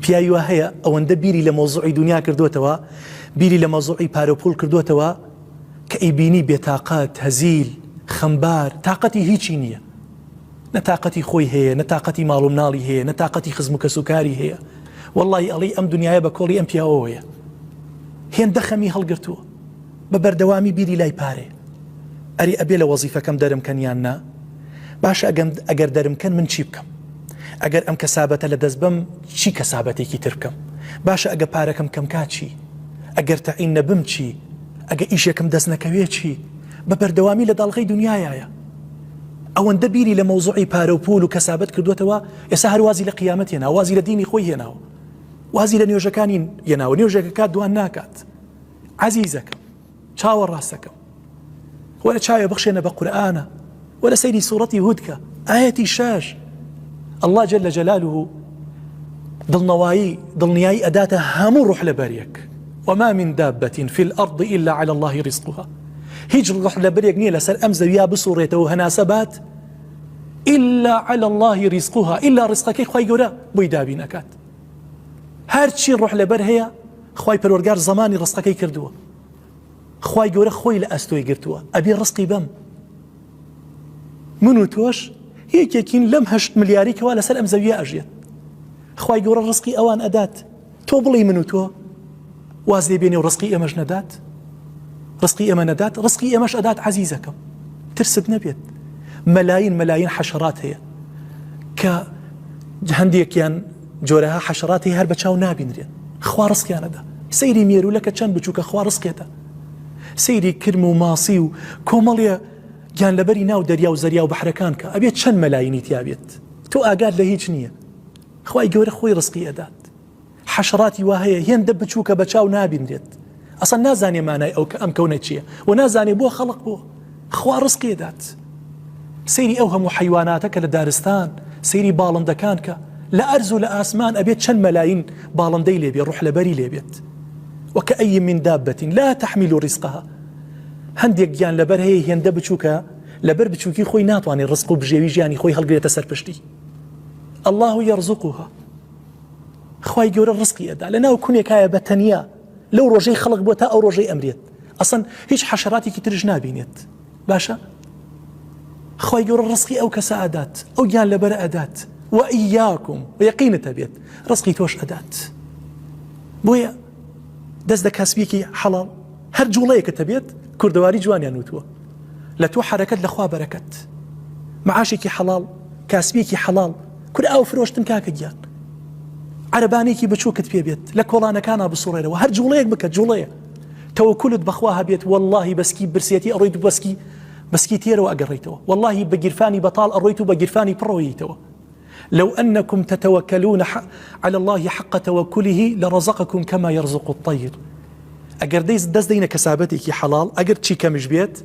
پیاوی هەیە ئەوەندە بیری لە مۆزوعی دنیا کردوتەوە، بیری لە مۆزوعی پارۆپول کردوتەوە کە ئەیبینی بێتاقەت، هەزیل، خەمبار، تااقەتی هیچی نییە. نەتاقەتی خۆی هەیە، نەتاقەتی ماڵ و مناڵی هەیە، نەتاقەتی خزم و کەسوکاری هەیە. وەڵڵی ئەڵی ئەم دنیاە بە کۆڵی ئەم پیاوەیە. هێندە خەمی هەڵگرتووە بە بەردەوامی بیری لای پارێ. ئەری ئەبێ لە وەزیفەکەم دەرمکەن یان نا؟ باشە ئەگەر دەرمکەن من چی بکەم؟ ئەگەر ئەم کەسابەتە لە دەست بم چی کەسابەتێکی تر بکەم؟ باشە ئەگە پارەکەم کەم کا چی؟ ئەگەر تەعین نەبم چی؟ ئەگە ئیشێکم دەست نەکەوێ چی؟ بە بەردەوامی لە داڵغەی دنیایە. ئەوەندە بیری لە مەوزوعی پارە و پول و کەسابەت کردوتەوە، ئێستا هەر وازی لە قیامەت هێنا، وازی لە دینی خۆی هێناوە، وازی لە نوێژەکانی هێناوە، نوێژێکە کات دوان ناکات. عەزیزەکەم، چاوەڕاستەکەم، وەرە چاوێ بخشێنە بە قورئانە، وەرە سەیری سوورەتی هودکە، ئایەتی 6. الله جل جلاله دڵنیایی ئەداتە هەموو ڕوح لە بەریەک. وما من دابة في الأرض إلا على الله رزقها. هیچ ڕوح لە بەرێک نییە لەسەر ئەم زەویا بسوڕێتەوە هەناسە بات إلا على الله رزقها، إلا ڕزقەکەی خوای گەورە بۆی دابین ئەکات. هەرچی ڕوح لەبەر هەیە خوای پەروەردگار زەمانی ڕزقەکەی کردووە. خوای گەورە خۆی لە ئەستۆی گرتووە، ئەبێ ڕزقی بەم. من و تۆش یەکێکین لەم 8 ملیاریکەوە لەسەر ئەم زەویە ئەژێت. خوای گەورە ڕزقی ئەوان ئەدات، تۆ بڵێ من و تۆ واز لێ بێنێ و ڕزقی ئێمەش نەدات؟ ڕزقی ئێمە نەدات، ڕزقی ئێمەش ئەدات. عەزیزەکەم، ترست نەبێت. مەلاین حەشەرات هەیە کە هەندێکیان جۆرەها حەشەرات هەیە هەر بە چاو نابینرێن، خوا ڕزقیانەدا. سەیری مێرولەکە چەند بچووکە خوا ڕزقێتە. سەیری کرم و ماسی و کۆمەڵێ گیان لەبەری ناو دەریا و زەریا و بەحرەکان کە ئەبێت چەند مەلاینی تیابێت، تۆ ئاگات لە هیچ نییە. خوای گەورە خۆی ڕزقی ئەدات. حەشەراتی وا هەیە هێندە بچووکە بە چاو نابینرێت، ئەسڵ نازانێ مانای ئەم کەونە چییە و نازانێ بۆ خەڵق بۆ خوا ڕزقی ئەدات. سەیری ئەو هەموو حیواناتە کە لە دارستان، سەیری باڵندەکان کە لە ئەرز و لە ئاسمان ئەبێت چەند مەلاین باڵندەی لێبێ، ڕوح لەبەری لێبێت. وكأي من دابة لا تحمل رزقها. هەندێک گیان لەبەر هەیە هێندە بچووکە لەبەر بچووکی خۆی ناتوانێت ڕزق و بژێوی ژیانی خۆی هەڵگرێتە سەرپشتی. الله يرزقها. خوای گەورە ڕزقی ئەدا. لەناو کونێکایە بە تەنیا لەو ڕۆژەی خەڵق بۆ تا ئەو ڕۆژەی ئەمرێت، ئەسڵ هیچ حەشەراتێکی ترش نابینێت. باشە خوای گەورە ڕزقی ئەو کەسە ئەدات، ئەو گیان لەبەرە ئەدات. وإياكم ويقينت بيت رزقي توش أدات بويا دەست دە کەسبێکی حەڵاڵ هەر جوڵەیەکە تەبێت کوردەواری جوانیان وتووە لە تۆ حرەکەت لە خوا بەرەکەت معاشێکی حەڵاڵ کاسبێکی حەڵاڵ کورد ئاو فرۆشتن کاکە گیان عەرەبانێکی بچووکت پێ بێت لە کۆڵانەکانە بسوڕێرەوە هەر جوڵەیەک بکە جوڵەیە تەوەکولت بەخوا هەبێت واللهی بەسکی برسێتی ئەڕۆیت بەسکی تێرەوە ئەگەڕێیتەوە واللهی بە گیرفانی بەتاڵ ئەڕۆیت و بە گیرفانی پڕۆیتەوە لو أنكم تتوكلون على الله حق توكله لرزقكم كما يرزق الطير أجر دەست دەینە کەسابەتێکی حەڵاڵ ئەگەر چی کەمیش بێت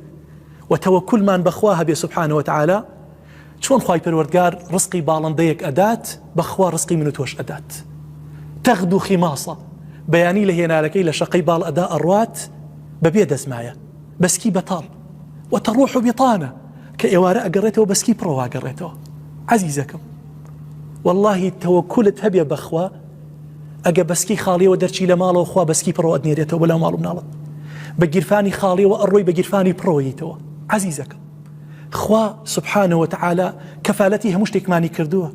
و تەوەکولمان بەخوا هەبێ سبحانه وتعالى چۆن خوای پەروەردگار ڕزقی باڵندەیەک ئەدات بەخوا ڕزقی من و تۆش ئەدات تەغدو خیماسە بەیانی لە هێنارەکەی لە شەقەی باڵ ئەدا ئەڕوات بەبێ دەزمایە بەسکی بەتاڵ وتەڕوح بیطانە کە ئێوارە ئەگەڕێتەوە بەسکی پڕەوە ئەگەڕێتەوە عەزیزەکەم والله توكلت هبيا بخوا اجا بسكي خالي ودرتشي لمالو خوا بسكي برو ادنيريتو ولا مالو منالط بجرفاني خالي واروي بجرفاني برويتو عزيزك خوا سبحانه وتعالى كفالتها مشتك ماني كردوه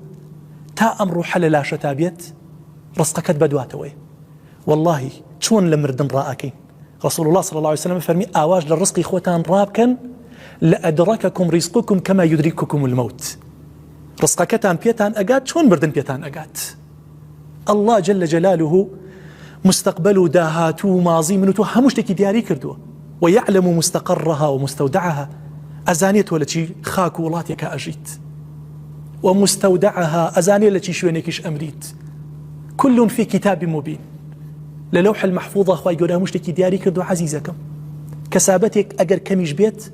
تا امر حل لا شتابيت رزقك بدواتوي والله شلون لمردن راكي رسول الله صلى الله عليه وسلم فرمي اواج للرزق اخوتان رابكن لادرككم رزقكم كما يدرككم الموت رزقكتان بيتان أقات شون بردن بيتان أقات الله جل جلاله مستقبل داهاتو ماضي منو همشتكي دياري كردو ويعلم مستقرها ومستودعها أزانيت ولا شي خاك ولاتك أجيت ومستودعها أزاني ولا شي شوينكش أمريت كل في كتاب مبين للوح المحفوظة خواي قولها مشتكي دياري كردو عزيزكم كسابتك أجر كميش بيت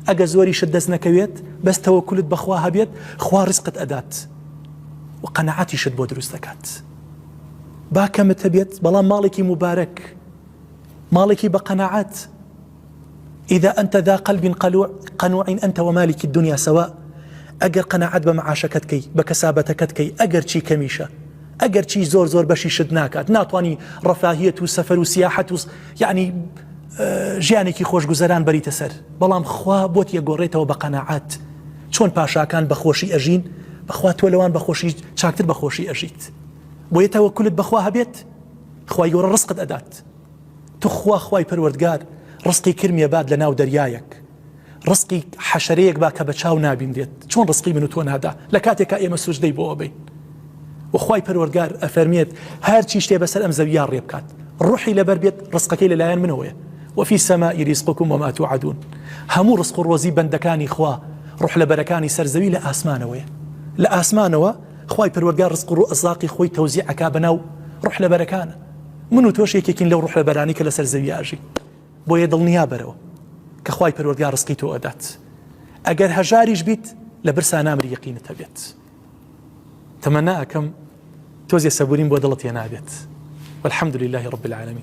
ئەگە زۆری شت دەست نەکەوێت بەس تەوەکولت بەخوا هەبێت خوا ڕزقت ئەدات و قەنەعەتیشت بۆ دروست دەکات با کەمت هەبێت بەڵام ماڵێکی مبارەک ماڵێکی بە قەنەعەت إذا أنت ذا قلب قنوع أنت ومالك الدنيا سواء ئەگەر قەنەعەت بە معاشەکەت کەی بە کەسابەتەکەت کەی ئەگەر چی کەمیشە ئەگەر چی زۆر بەشی شت ناکات ناتوانانی ڕەفاهیەت و سەفەر و سیاحەت و یعنی ژیانێکی خۆشگوزەران بەریتە سەر بەڵام خوا بۆت یەگۆڕێتەوە بە قەناعەت چۆن پاشاکان بەخۆشی ئەژین بەخوا تۆ لەوان بەخۆشی چاکتر بەخۆشی ئەژیت بۆیە تەوەکولت بەخوا هەبێت خوای گەورە ڕزقت ئەدات تو خوای پەروەردگار ڕزقی کرمیە باد لە ناو دەریایەک ڕزقی حەشەرەیەک با کە بە چاو نابیندێت چۆن ڕزقی من و تۆ نادا لە کاتێکا ئێمە سوجدەی بۆ ئەبین وخوای پەروەردگار ئەفەرمێت هەرچی شتێ بەسەر ئەم زەویا ڕێ بکات ڕوحی لەبەر بێت ڕزقەکەی لەلایەن منەوەیە وفي السماء رزقكم وما توعدون هەموو ڕزق و ڕۆزی بەندەکانی خوا ڕوح لەبەرەکانی سەرزەوی لە ئاسمانەوەیە لە ئاسمانەوە خوای پەروەردگار ڕزق و ڕزاقی خۆی تەوزیعەکا بەناو ڕوح لەبەرەکانە من و تۆش یەکێکین لەو ڕوح لەبەرانی کە لەسەر زەوی ئاژی بۆیە دڵنیا بەرەوە کە خوای پەروەردگار ڕزقی تۆ ئەدات ئەگەر هەژاریش بیت لە برسا نامری یەقینت هەبێت تەمەنا ئەکەم تۆزێ سەبوریم بۆ دڵت هێنابێت والحمد لله رب العالمين